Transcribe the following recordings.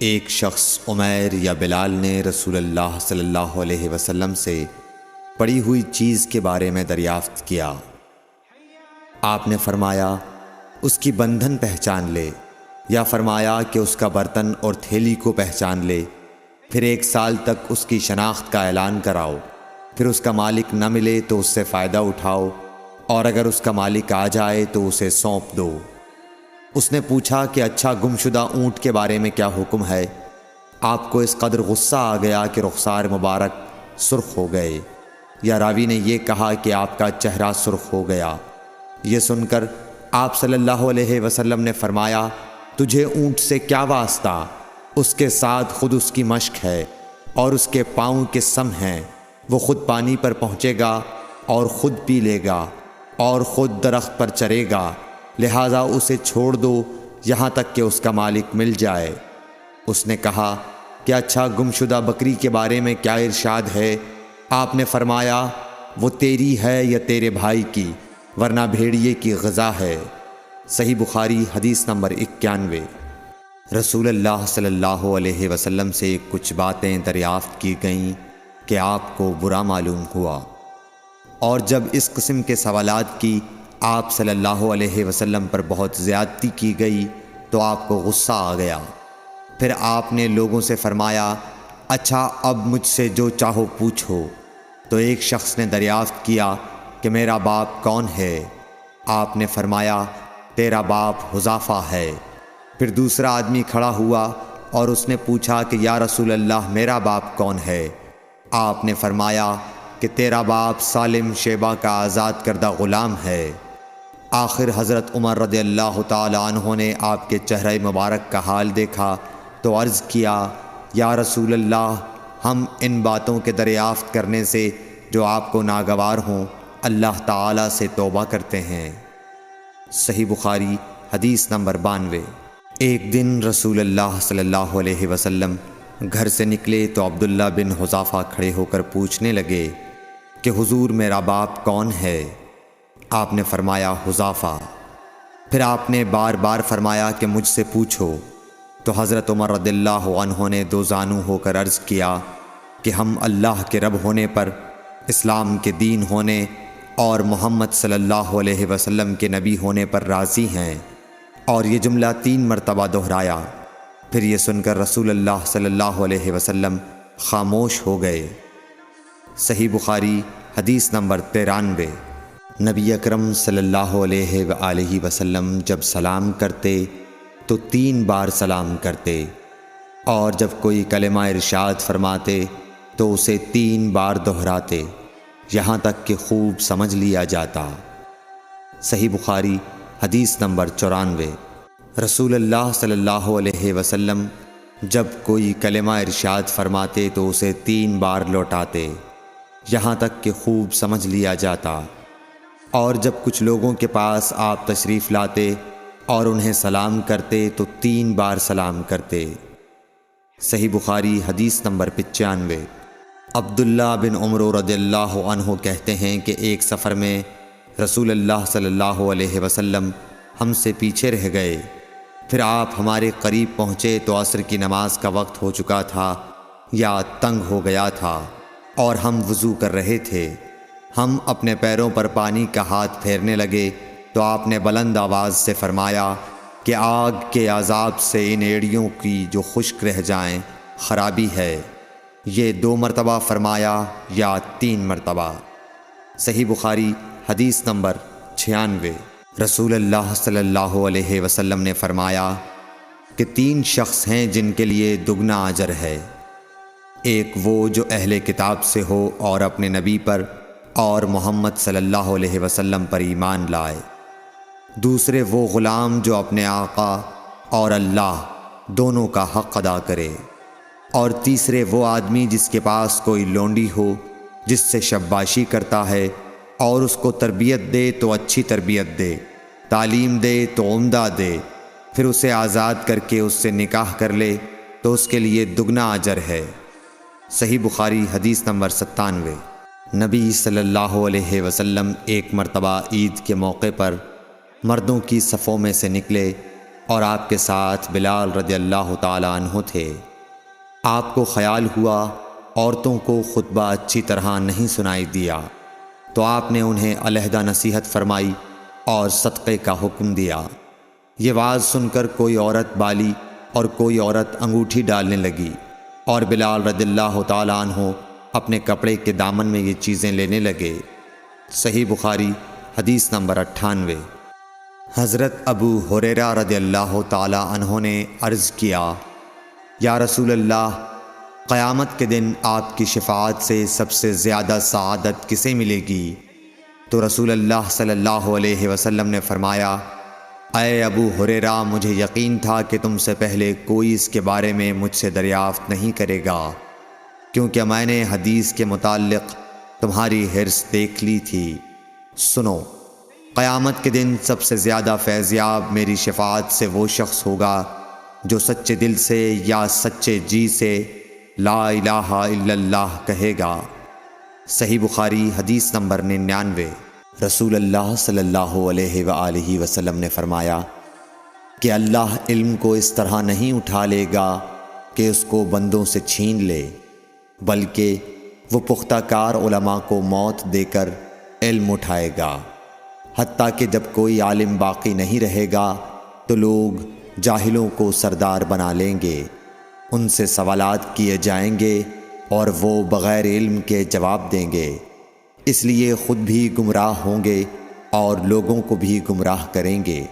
ایک شخص عمیر یا بلال نے رسول اللہ صلی اللہ علیہ وسلم سے پڑی ہوئی چیز کے بارے میں دریافت کیا۔ آپ نے فرمایا اس کی بندھن پہچان لے، یا فرمایا کہ اس کا برتن اور تھیلی کو پہچان لے، پھر 1 سال تک اس کی شناخت کا اعلان کراؤ، پھر اس کا مالک نہ ملے تو اس سے فائدہ اٹھاؤ، اور اگر اس کا مالک آ جائے تو اسے سونپ دو۔ اس نے پوچھا کہ اچھا گمشدہ اونٹ کے بارے میں کیا حکم ہے؟ آپ کو اس قدر غصہ آ گیا کہ رخسار مبارک سرخ ہو گئے، یا راوی نے یہ کہا کہ آپ کا چہرہ سرخ ہو گیا۔ یہ سن کر آپ صلی اللہ علیہ وسلم نے فرمایا، تجھے اونٹ سے کیا واسطہ؟ اس کے ساتھ خود اس کی مشک ہے اور اس کے پاؤں کے سم ہیں، وہ خود پانی پر پہنچے گا اور خود پی لے گا اور خود درخت پر چرے گا، لہٰذا اسے چھوڑ دو یہاں تک کہ اس کا مالک مل جائے۔ اس نے کہا کہ اچھا گمشدہ بکری کے بارے میں کیا ارشاد ہے؟ آپ نے فرمایا وہ تیری ہے یا تیرے بھائی کی، ورنہ بھیڑیے کی غذا ہے۔ صحیح بخاری حدیث نمبر 91۔ رسول اللہ صلی اللہ علیہ وسلم سے کچھ باتیں دریافت کی گئیں کہ آپ کو برا معلوم ہوا، اور جب اس قسم کے سوالات کی آپ صلی اللہ علیہ وسلم پر بہت زیادتی کی گئی تو آپ کو غصہ آ گیا۔ پھر آپ نے لوگوں سے فرمایا، اچھا اب مجھ سے جو چاہو پوچھو۔ تو ایک شخص نے دریافت کیا کہ میرا باپ کون ہے؟ آپ نے فرمایا، تیرا باپ حذافہ ہے۔ پھر دوسرا آدمی کھڑا ہوا اور اس نے پوچھا کہ یا رسول اللہ میرا باپ کون ہے؟ آپ نے فرمایا کہ تیرا باپ سالم شیبہ کا آزاد کردہ غلام ہے۔ آخر حضرت عمر رضی اللہ تعالی عنہ نے آپ کے چہرہ مبارک کا حال دیکھا تو عرض کیا، یا رسول اللہ ہم ان باتوں کے دریافت کرنے سے جو آپ کو ناگوار ہوں اللہ تعالی سے توبہ کرتے ہیں۔ صحیح بخاری حدیث نمبر 92۔ ایک دن رسول اللہ صلی اللہ علیہ وسلم گھر سے نکلے تو عبداللہ بن حذافہ کھڑے ہو کر پوچھنے لگے کہ حضور میرا باپ کون ہے؟ آپ نے فرمایا حذافہ۔ پھر آپ نے بار بار فرمایا کہ مجھ سے پوچھو۔ تو حضرت عمر رضی اللہ عنہ نے 2 زانو ہو کر عرض کیا کہ ہم اللہ کے رب ہونے پر، اسلام کے دین ہونے اور محمد صلی اللہ علیہ وسلم کے نبی ہونے پر راضی ہیں، اور یہ جملہ 3 مرتبہ دہرایا۔ پھر یہ سن کر رسول اللہ صلی اللہ علیہ وسلم خاموش ہو گئے۔ صحیح بخاری حدیث نمبر 93۔ نبی اکرم صلی اللہ علیہ وآلہ وسلم جب سلام کرتے تو 3 بار سلام کرتے، اور جب کوئی کلمہ ارشاد فرماتے تو اسے 3 بار دہراتے، یہاں تک کہ خوب سمجھ لیا جاتا۔ صحیح بخاری حدیث نمبر 94۔ رسول اللہ صلی اللہ علیہ وسلم جب کوئی کلمہ ارشاد فرماتے تو اسے 3 بار لوٹاتے، یہاں تک کہ خوب سمجھ لیا جاتا، اور جب کچھ لوگوں کے پاس آپ تشریف لاتے اور انہیں سلام کرتے تو 3 بار سلام کرتے۔ صحیح بخاری حدیث نمبر 95۔ عبداللہ بن عمر رضی اللہ عنہ کہتے ہیں کہ ایک سفر میں رسول اللہ صلی اللہ علیہ وسلم ہم سے پیچھے رہ گئے، پھر آپ ہمارے قریب پہنچے تو عصر کی نماز کا وقت ہو چکا تھا یا تنگ ہو گیا تھا، اور ہم وضو کر رہے تھے۔ ہم اپنے پیروں پر پانی کا ہاتھ پھیرنے لگے تو آپ نے بلند آواز سے فرمایا کہ آگ کے عذاب سے ان ایڑیوں کی جو خشک رہ جائیں خرابی ہے۔ یہ 2 مرتبہ فرمایا یا 3 مرتبہ۔ صحیح بخاری حدیث نمبر 96۔ رسول اللہ صلی اللہ علیہ وسلم نے فرمایا کہ 3 شخص ہیں جن کے لیے دگنا اجر ہے۔ ایک وہ جو اہل کتاب سے ہو اور اپنے نبی پر اور محمد صلی اللہ علیہ وسلم پر ایمان لائے۔ دوسرے وہ غلام جو اپنے آقا اور اللہ دونوں کا حق ادا کرے۔ اور تیسرے وہ آدمی جس کے پاس کوئی لونڈی ہو جس سے شباشی کرتا ہے، اور اس کو تربیت دے تو اچھی تربیت دے، تعلیم دے تو عمدہ دے، پھر اسے آزاد کر کے اس سے نکاح کر لے تو اس کے لیے دگنا اجر ہے۔ صحیح بخاری حدیث نمبر 97۔ نبی صلی اللہ علیہ وسلم ایک مرتبہ عید کے موقع پر مردوں کی صفوں میں سے نکلے اور آپ کے ساتھ بلال رضی اللہ تعالی عنہ تھے۔ آپ کو خیال ہوا عورتوں کو خطبہ اچھی طرح نہیں سنائی دیا، تو آپ نے انہیں علیحدہ نصیحت فرمائی اور صدقے کا حکم دیا۔ یہ واز سن کر کوئی عورت بالی اور کوئی عورت انگوٹھی ڈالنے لگی، اور بلال رضی اللہ تعالی عنہ اپنے کپڑے کے دامن میں یہ چیزیں لینے لگے۔ صحیح بخاری حدیث نمبر 98۔ حضرت ابو ہریرہ رضی اللہ تعالی عنہ نے عرض کیا، یا رسول اللہ، قیامت کے دن آپ کی شفاعت سے سب سے زیادہ سعادت کسے ملے گی؟ تو رسول اللہ صلی اللہ علیہ وسلم نے فرمایا، اے ابو ہریرہ، مجھے یقین تھا کہ تم سے پہلے کوئی اس کے بارے میں مجھ سے دریافت نہیں کرے گا، کیونکہ میں نے حدیث کے متعلق تمہاری حرص دیکھ لی تھی۔ سنو، قیامت کے دن سب سے زیادہ فیضیاب میری شفاعت سے وہ شخص ہوگا جو سچے دل سے یا سچے جی سے لا الہ الا اللہ کہے گا۔ صحیح بخاری حدیث نمبر 99۔ رسول اللہ صلی اللہ علیہ وآلہ وسلم نے فرمایا کہ اللہ علم کو اس طرح نہیں اٹھا لے گا کہ اس کو بندوں سے چھین لے، بلکہ وہ پختہ کار علماء کو موت دے کر علم اٹھائے گا، حتیٰ کہ جب کوئی عالم باقی نہیں رہے گا تو لوگ جاہلوں کو سردار بنا لیں گے، ان سے سوالات کیے جائیں گے اور وہ بغیر علم کے جواب دیں گے، اس لیے خود بھی گمراہ ہوں گے اور لوگوں کو بھی گمراہ کریں گے۔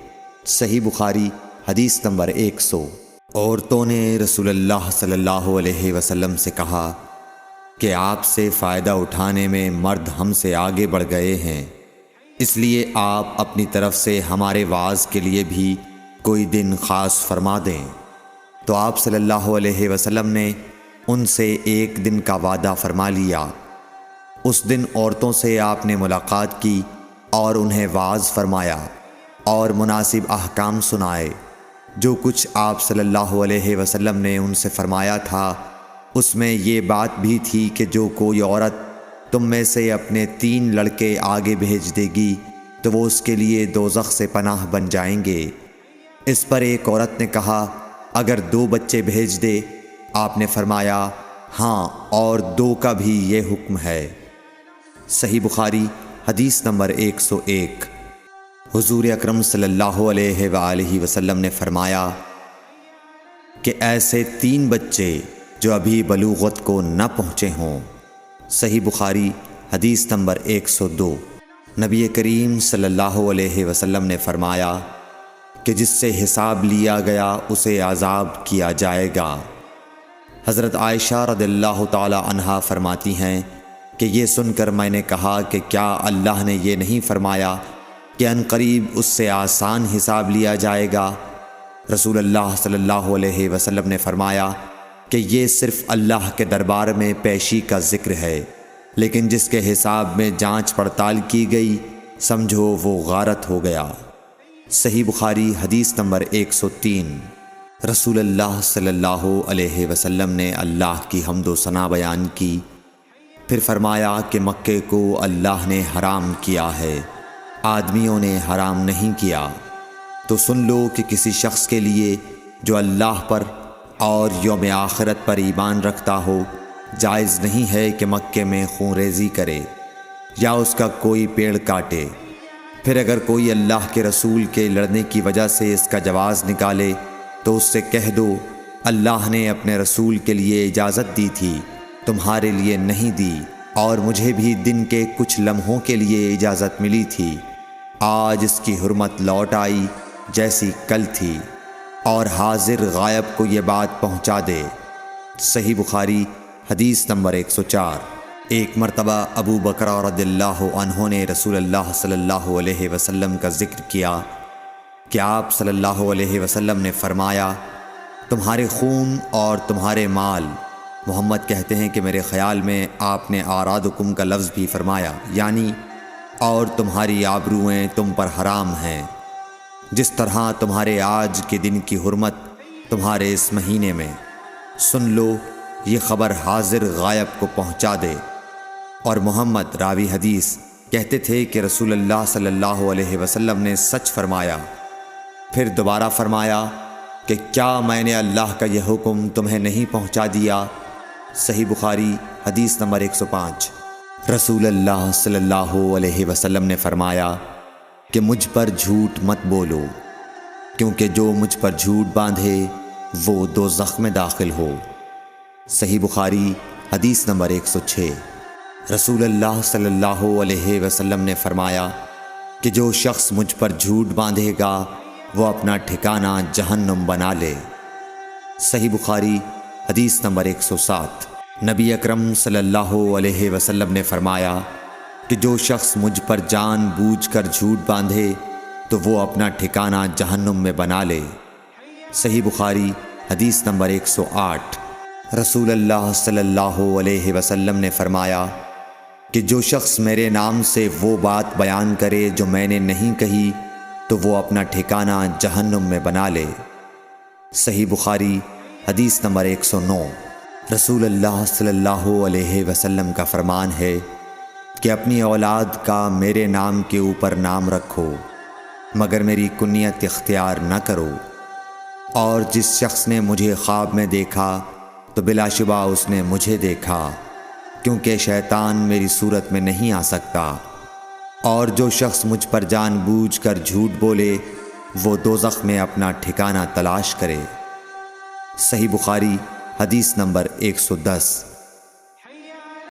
صحیح بخاری حدیث نمبر 100۔ عورتوں نے رسول اللہ صلی اللہ علیہ وسلم سے کہا کہ آپ سے فائدہ اٹھانے میں مرد ہم سے آگے بڑھ گئے ہیں، اس لیے آپ اپنی طرف سے ہمارے واعظ کے لیے بھی کوئی دن خاص فرما دیں۔ تو آپ صلی اللہ علیہ وسلم نے ان سے ایک دن کا وعدہ فرما لیا۔ اس دن عورتوں سے آپ نے ملاقات کی اور انہیں واعظ فرمایا اور مناسب احکام سنائے۔ جو کچھ آپ صلی اللہ علیہ وسلم نے ان سے فرمایا تھا، اس میں یہ بات بھی تھی کہ جو کوئی عورت تم میں سے اپنے 3 لڑکے آگے بھیج دے گی تو وہ اس کے لیے دوزخ سے پناہ بن جائیں گے۔ اس پر ایک عورت نے کہا، اگر 2 بچے بھیج دے؟ آپ نے فرمایا، ہاں، اور 2 کا بھی یہ حکم ہے۔ صحیح بخاری حدیث نمبر 101۔ حضور اکرم صلی اللہ علیہ وآلہ وسلم نے فرمایا کہ ایسے 3 بچے جو ابھی بلوغت کو نہ پہنچے ہوں۔ صحیح بخاری حدیث نمبر 102۔ نبی کریم صلی اللہ علیہ وسلم نے فرمایا کہ جس سے حساب لیا گیا اسے عذاب کیا جائے گا۔ حضرت عائشہ رضی اللہ تعالی عنہا فرماتی ہیں کہ یہ سن کر میں نے کہا کہ کیا اللہ نے یہ نہیں فرمایا کہ ان قریب اس سے آسان حساب لیا جائے گا؟ رسول اللہ صلی اللہ علیہ وسلم نے فرمایا کہ یہ صرف اللہ کے دربار میں پیشی کا ذکر ہے، لیکن جس کے حساب میں جانچ پڑتال کی گئی سمجھو وہ غارت ہو گیا۔ صحیح بخاری حدیث نمبر 103۔ رسول اللہ صلی اللہ علیہ وسلم نے اللہ کی حمد و ثنا بیان کی، پھر فرمایا کہ مکے کو اللہ نے حرام کیا ہے، آدمیوں نے حرام نہیں کیا۔ تو سن لو کہ کسی شخص کے لیے جو اللہ پر اور یوم آخرت پر ایمان رکھتا ہو جائز نہیں ہے کہ مکے میں خون ریزی کرے یا اس کا کوئی پیڑ کاٹے۔ پھر اگر کوئی اللہ کے رسول کے لڑنے کی وجہ سے اس کا جواز نکالے تو اس سے کہہ دو، اللہ نے اپنے رسول کے لیے اجازت دی تھی، تمہارے لیے نہیں دی، اور مجھے بھی دن کے کچھ لمحوں کے لیے اجازت ملی تھی، آج اس کی حرمت لوٹ آئی جیسی کل تھی، اور حاضر غائب کو یہ بات پہنچا دے۔ صحیح بخاری حدیث نمبر 104۔ ایک مرتبہ ابو بکر رضی اللہ عنہ نے رسول اللہ صلی اللہ علیہ وسلم کا ذکر کیا کہ آپ صلی اللہ علیہ وسلم نے فرمایا، تمہارے خون اور تمہارے مال، محمد کہتے ہیں کہ میرے خیال میں آپ نے آرادکم کا لفظ بھی فرمایا، یعنی اور تمہاری آبروئیں تم پر حرام ہیں، جس طرح تمہارے آج کے دن کی حرمت تمہارے اس مہینے میں۔ سن لو، یہ خبر حاضر غائب کو پہنچا دے۔ اور محمد راوی حدیث کہتے تھے کہ رسول اللہ صلی اللہ علیہ وسلم نے سچ فرمایا، پھر دوبارہ فرمایا کہ کیا میں نے اللہ کا یہ حکم تمہیں نہیں پہنچا دیا؟ صحیح بخاری حدیث نمبر 105۔ رسول اللہ صلی اللہ علیہ وسلم نے فرمایا کہ مجھ پر جھوٹ مت بولو، کیونکہ جو مجھ پر جھوٹ باندھے وہ دوزخ میں داخل ہو۔ صحیح بخاری حدیث نمبر 106۔ رسول اللہ صلی اللہ علیہ وسلم نے فرمایا کہ جو شخص مجھ پر جھوٹ باندھے گا وہ اپنا ٹھکانہ جہنم بنا لے۔ صحیح بخاری حدیث نمبر 107۔ نبی اکرم صلی اللہ علیہ وسلم نے فرمایا کہ جو شخص مجھ پر جان بوجھ کر جھوٹ باندھے تو وہ اپنا ٹھکانہ جہنم میں بنا لے۔ صحیح بخاری حدیث نمبر 108۔ رسول اللہ صلی اللہ علیہ وسلم نے فرمایا کہ جو شخص میرے نام سے وہ بات بیان کرے جو میں نے نہیں کہی تو وہ اپنا ٹھکانہ جہنم میں بنا لے۔ صحیح بخاری حدیث نمبر 109۔ رسول اللہ صلی اللہ علیہ وسلم کا فرمان ہے کہ اپنی اولاد کا میرے نام کے اوپر نام رکھو مگر میری کنیت اختیار نہ کرو، اور جس شخص نے مجھے خواب میں دیکھا تو بلا شبہ اس نے مجھے دیکھا، کیونکہ شیطان میری صورت میں نہیں آ سکتا، اور جو شخص مجھ پر جان بوجھ کر جھوٹ بولے وہ دوزخ میں اپنا ٹھکانہ تلاش کرے۔ صحیح بخاری حدیث نمبر 110۔